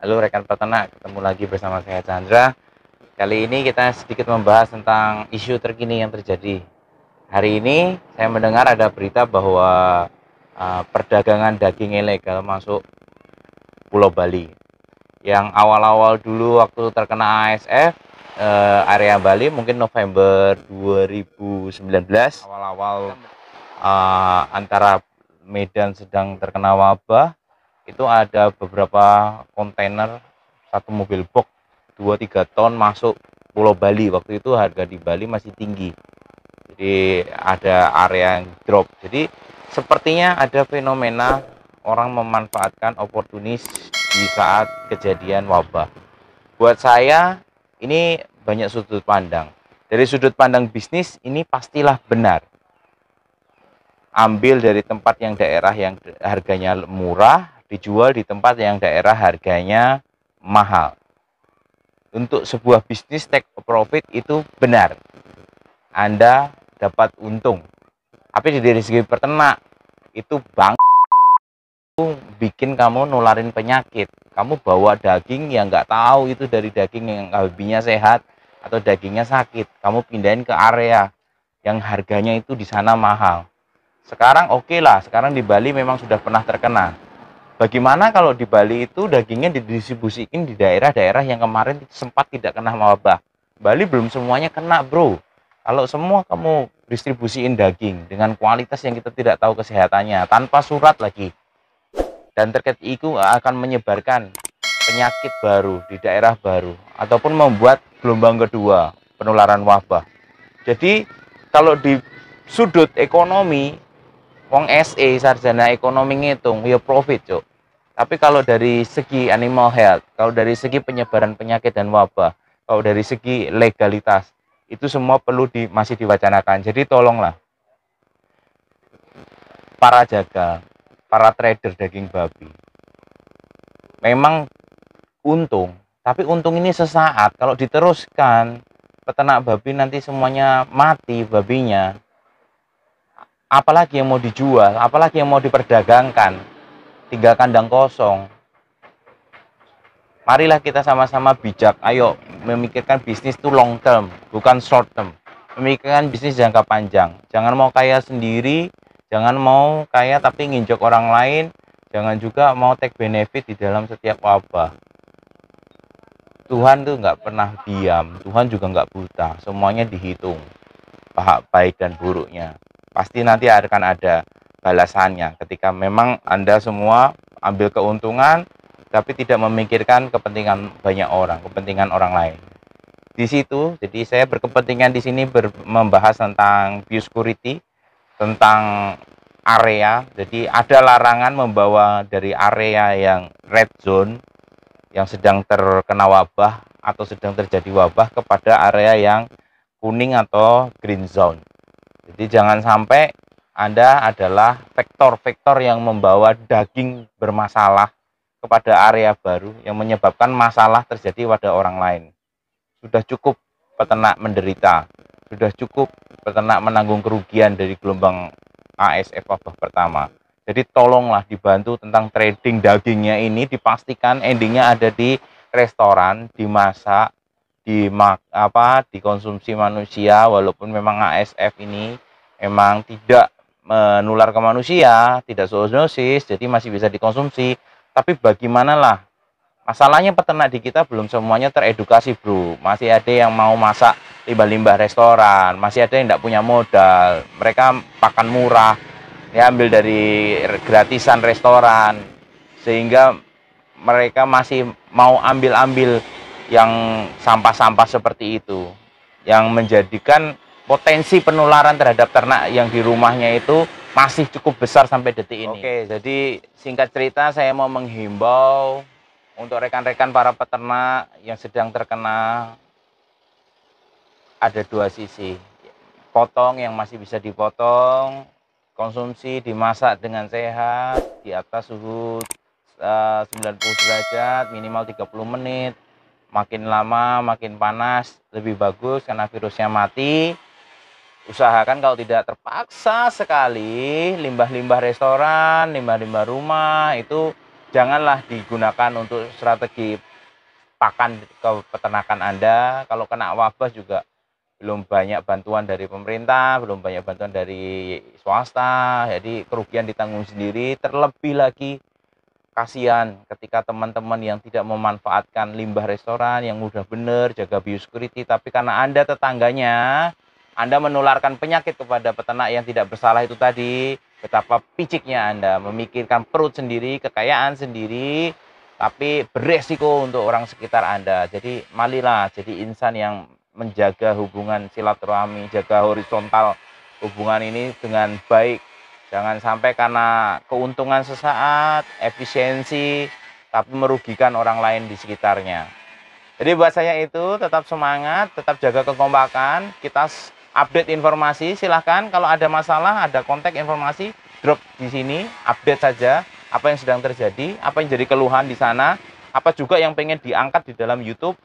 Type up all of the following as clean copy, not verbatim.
Halo rekan peternak, ketemu lagi bersama saya Chandra. Kali ini kita sedikit membahas tentang isu terkini yang terjadi. Hari ini saya mendengar ada berita bahwa perdagangan daging ilegal masuk Pulau Bali. Yang awal-awal dulu waktu terkena ASF, area Bali mungkin November 2019, awal-awal antara Medan sedang terkena wabah, itu ada beberapa kontainer, satu mobil box 2-3 ton masuk Pulau Bali. Waktu itu harga di Bali masih tinggi, jadi ada area yang drop. Jadi sepertinya ada fenomena orang memanfaatkan oportunis di saat kejadian wabah. Buat saya ini banyak sudut pandang. Dari sudut pandang bisnis ini pastilah benar, ambil dari tempat yang daerah yang harganya murah, dijual di tempat yang daerah harganya mahal. Untuk sebuah bisnis take profit itu benar, Anda dapat untung. Tapi dari segi peternak itu bikin kamu nularin penyakit. Kamu bawa daging yang nggak tahu itu dari daging yang kalbinya sehat atau dagingnya sakit. Kamu pindahin ke area yang harganya itu di sana mahal. Sekarang oke lah, sekarang di Bali memang sudah pernah terkena. Bagaimana kalau di Bali itu dagingnya didistribusikan di daerah-daerah yang kemarin sempat tidak kena wabah? Bali belum semuanya kena, bro. Kalau semua kamu distribusiin daging dengan kualitas yang kita tidak tahu kesehatannya, tanpa surat lagi, dan terkait itu akan menyebarkan penyakit baru di daerah baru, ataupun membuat gelombang kedua penularan wabah. Jadi kalau di sudut ekonomi, wong SE sarjana ekonomi ngitung ya profit, Cuk. Tapi kalau dari segi animal health, kalau dari segi penyebaran penyakit dan wabah, kalau dari segi legalitas, itu semua perlu masih diwacanakan. Jadi tolonglah para jagal, para trader daging babi. Memang untung, tapi untung ini sesaat. Kalau diteruskan, peternak babi nanti semuanya mati babinya. Apalagi yang mau dijual, apalagi yang mau diperdagangkan, tinggal kandang kosong. Marilah kita sama-sama bijak. Ayo memikirkan bisnis itu long term, bukan short term. Memikirkan bisnis jangka panjang. Jangan mau kaya sendiri, jangan mau kaya tapi nginjek orang lain, jangan juga mau take benefit di dalam setiap wabah. Tuhan tuh nggak pernah diam, Tuhan juga nggak buta. Semuanya dihitung, baik dan buruknya. Pasti nanti akan ada balasannya ketika memang Anda semua ambil keuntungan tapi tidak memikirkan kepentingan banyak orang, kepentingan orang lain. Di situ, jadi saya berkepentingan di sini membahas tentang biosecurity, tentang area. Jadi ada larangan membawa dari area yang red zone, yang sedang terkena wabah atau sedang terjadi wabah, kepada area yang kuning atau green zone. Jadi jangan sampai Anda adalah vektor-vektor yang membawa daging bermasalah kepada area baru yang menyebabkan masalah terjadi pada orang lain. Sudah cukup peternak menderita, sudah cukup peternak menanggung kerugian dari gelombang ASF wabah pertama. Jadi tolonglah dibantu tentang trading dagingnya ini, dipastikan endingnya ada di restoran, dimasak, dikonsumsi manusia, walaupun memang ASF ini memang tidak menular ke manusia, tidak zoonosis, jadi masih bisa dikonsumsi. Tapi bagaimanalah, masalahnya peternak di kita belum semuanya teredukasi, bro. Masih ada yang mau masak limbah-limbah restoran, masih ada yang tidak punya modal, mereka pakan murah, ya ambil dari gratisan restoran, sehingga mereka masih mau ambil-ambil yang sampah-sampah seperti itu, yang menjadikan potensi penularan terhadap ternak yang di rumahnya itu masih cukup besar sampai detik ini. Oke, jadi singkat cerita saya mau menghimbau untuk rekan-rekan para peternak yang sedang terkena, ada dua sisi. Potong yang masih bisa dipotong, konsumsi dimasak dengan sehat di atas suhu 90 derajat minimal 30 menit. Makin lama makin panas lebih bagus karena virusnya mati. Usahakan kalau tidak terpaksa sekali, limbah-limbah restoran, limbah-limbah rumah itu janganlah digunakan untuk strategi pakan ke peternakan Anda. Kalau kena wabah juga belum banyak bantuan dari pemerintah, belum banyak bantuan dari swasta, jadi kerugian ditanggung sendiri. Terlebih lagi kasihan ketika teman-teman yang tidak memanfaatkan limbah restoran yang udah benar jaga biosecurity, tapi karena Anda tetangganya, Anda menularkan penyakit kepada peternak yang tidak bersalah itu tadi. Betapa piciknya Anda memikirkan perut sendiri, kekayaan sendiri, tapi beresiko untuk orang sekitar Anda. Jadi marilah jadi insan yang menjaga hubungan silaturahmi, jaga horizontal hubungan ini dengan baik. Jangan sampai karena keuntungan sesaat, efisiensi, tapi merugikan orang lain di sekitarnya. Jadi buat saya itu tetap semangat, tetap jaga kekompakan, kita update informasi, silahkan kalau ada masalah, ada kontak informasi, drop di sini, update saja apa yang sedang terjadi, apa yang jadi keluhan di sana, apa juga yang pengen diangkat di dalam YouTube,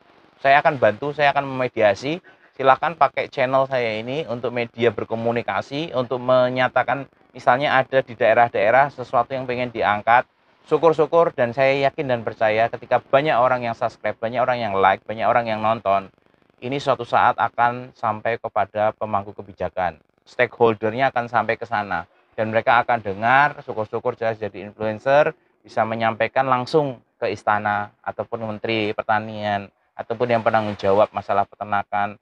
saya akan bantu, saya akan memediasi. Silahkan pakai channel saya ini untuk media berkomunikasi, untuk menyatakan misalnya ada di daerah-daerah sesuatu yang pengen diangkat. Syukur-syukur dan saya yakin dan percaya ketika banyak orang yang subscribe, banyak orang yang like, banyak orang yang nonton, ini suatu saat akan sampai kepada pemangku kebijakan. Stakeholdernya akan sampai ke sana. Dan mereka akan dengar, syukur-syukur saya jadi influencer, bisa menyampaikan langsung ke istana, ataupun Menteri Pertanian, ataupun yang penanggung jawab masalah peternakan,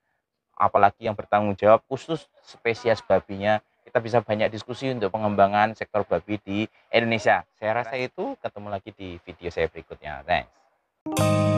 apalagi yang bertanggung jawab khusus spesies babinya, kita bisa banyak diskusi untuk pengembangan sektor babi di Indonesia. Saya rasa itu, ketemu lagi di video saya berikutnya. Thanks.